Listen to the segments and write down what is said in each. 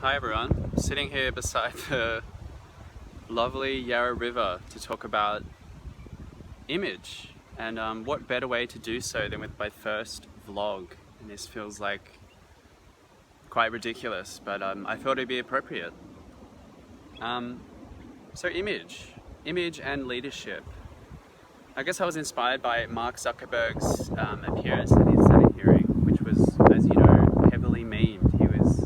Hi everyone, sitting here beside the lovely Yarra River to talk about image, and what better way to do so than with my first vlog. And this feels like quite ridiculous, but I thought it'd be appropriate. So image and leadership. I guess I was inspired by Mark Zuckerberg's appearance at his Senate hearing, which was, as you know, heavily memed. He was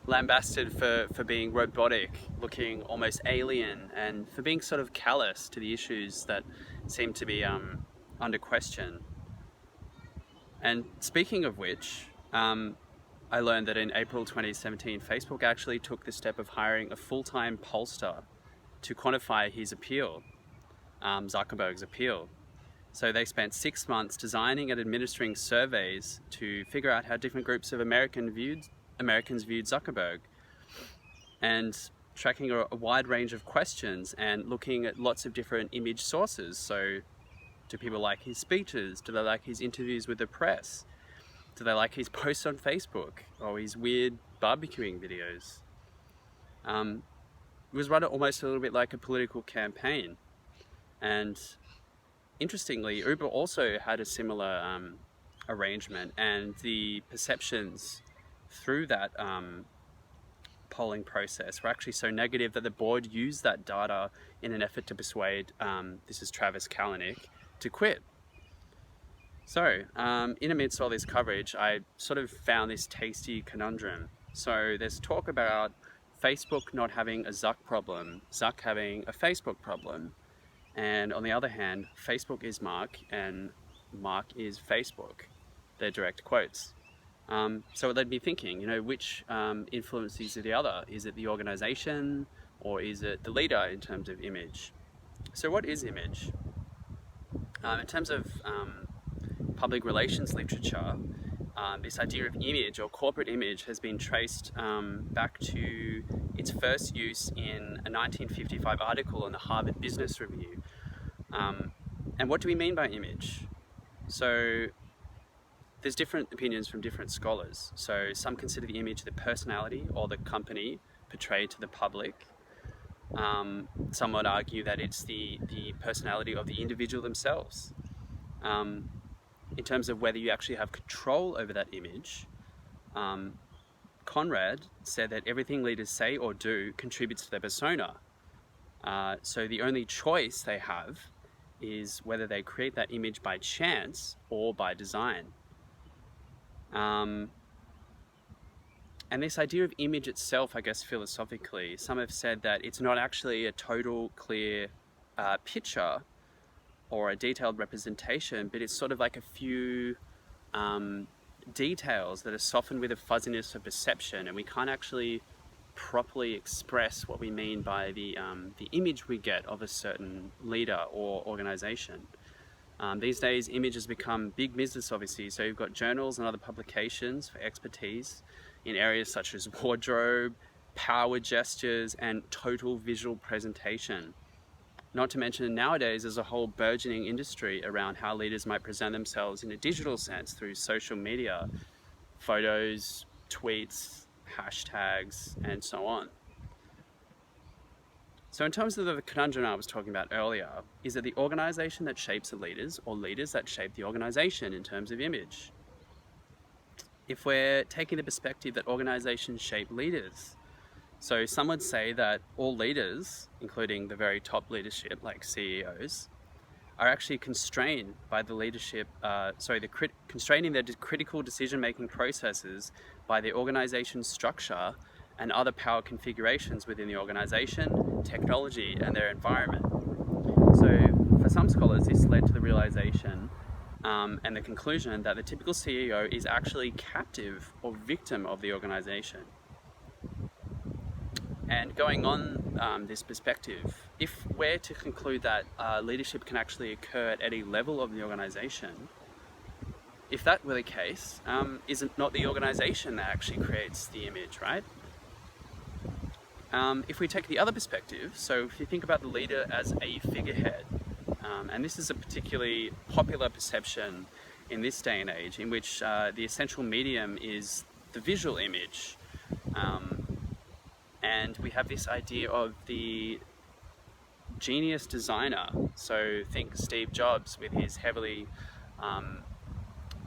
lambasted for being robotic, looking almost alien, and for being sort of callous to the issues that seem to be under question. And speaking of which, I learned that in April 2017, Facebook actually took the step of hiring a full-time pollster to quantify his appeal, Zuckerberg's appeal. So they spent 6 months designing and administering surveys to figure out how different groups of Americans viewed Zuckerberg, and tracking a wide range of questions and looking at lots of different image sources. So do people like his speeches? Do they like his interviews with the press? Do they like his posts on Facebook or his weird barbecuing videos? It was run almost a little bit like a political campaign. And interestingly, Uber also had a similar arrangement, and the perceptions through that polling process were actually so negative that the board used that data in an effort to persuade, this is Travis Kalanick, to quit. So, in amidst all this coverage, I sort of found this tasty conundrum. So there's talk about Facebook not having a Zuck problem, Zuck having a Facebook problem. And on the other hand, Facebook is Mark and Mark is Facebook. They're direct quotes. So it led me thinking, which influences the other? Is it the organization or is it the leader in terms of image? So what is image? In terms of public relations literature, this idea of image or corporate image has been traced back to its first use in a 1955 article in the Harvard Business Review. And what do we mean by image? So there's different opinions from different scholars. So some consider the image the personality or the company portrayed to the public. Some would argue that it's the personality of the individual themselves. In terms of whether you actually have control over that image, Conrad said that everything leaders say or do contributes to their persona. So the only choice they have is whether they create that image by chance or by design. And this idea of image itself, I guess philosophically, some have said that it's not actually a total clear picture or a detailed representation, but it's sort of like a few details that are softened with a fuzziness of perception, and we can't actually properly express what we mean by the image we get of a certain leader or organization. These days, image has become big business, obviously. So you've got journals and other publications for expertise in areas such as wardrobe, power gestures, and total visual presentation. Not to mention nowadays there's a whole burgeoning industry around how leaders might present themselves in a digital sense through social media, photos, tweets, hashtags, and so on. So in terms of the conundrum I was talking about earlier, is it the organization that shapes the leaders or leaders that shape the organization in terms of image? If we're taking the perspective that organizations shape leaders, so some would say that all leaders, including the very top leadership like CEOs, are actually constrained by the leadership, constraining their critical decision-making processes by the organization's structure and other power configurations within the organization, technology, and their environment. So for some scholars, this led to the realization and the conclusion that the typical CEO is actually captive or victim of the organization. And going on this perspective, if we're to conclude that leadership can actually occur at any level of the organization, if that were the case, is it not the organization that actually creates the image, right? If we take the other perspective, so if you think about the leader as a figurehead, and this is a particularly popular perception in this day and age, in which the essential medium is the visual image. And we have this idea of the genius designer. So think Steve Jobs with his heavily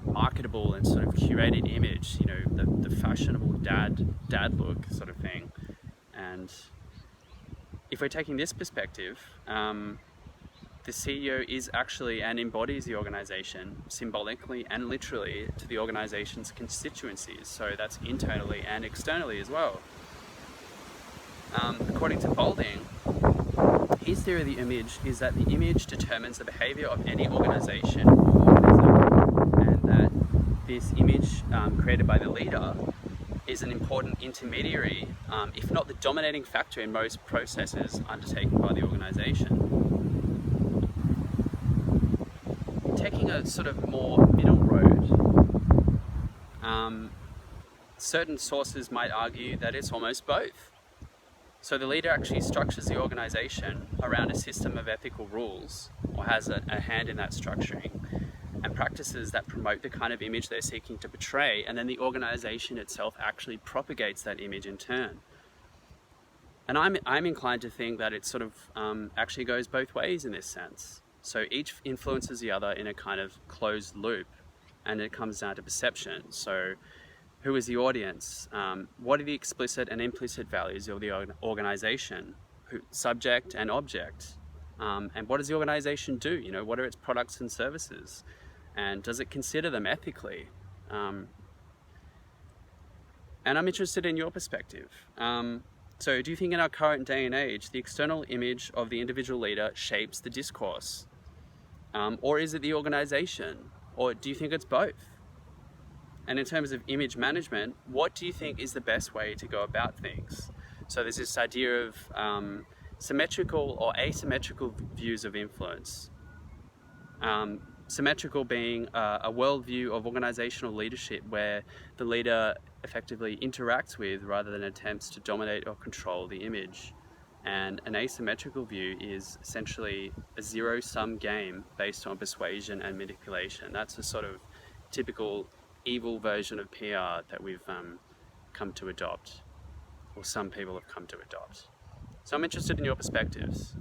marketable and sort of curated image, you know, the fashionable dad look sort of thing. And if we're taking this perspective, the CEO is actually and embodies the organization symbolically and literally to the organization's constituencies. So that's internally and externally as well. According to Balding, his theory of the image is that the image determines the behavior of any organization or organism, and that this image created by the leader is an important intermediary, if not the dominating factor in most processes undertaken by the organization. Taking a sort of more middle road, certain sources might argue that it's almost both. So the leader actually structures the organization around a system of ethical rules, or has a hand in that structuring, and practices that promote the kind of image they're seeking to portray, and then the organization itself actually propagates that image in turn. And I'm inclined to think that it sort of actually goes both ways in this sense. So each influences the other in a kind of closed loop, and it comes down to perception. So who is the audience? What are the explicit and implicit values of the organization? Subject and object. And what does the organization do? You know, what are its products and services? And does it consider them ethically? And I'm interested in your perspective. So do you think in our current day and age, the external image of the individual leader shapes the discourse? Or is it the organization? Or do you think it's both? And in terms of image management, what do you think is the best way to go about things? So there's this idea of symmetrical or asymmetrical views of influence. Symmetrical being a worldview of organizational leadership where the leader effectively interacts with rather than attempts to dominate or control the image. And an asymmetrical view is essentially a zero-sum game based on persuasion and manipulation. That's a sort of typical evil version of PR that we've come to adopt, or some people have come to adopt. So I'm interested in your perspectives.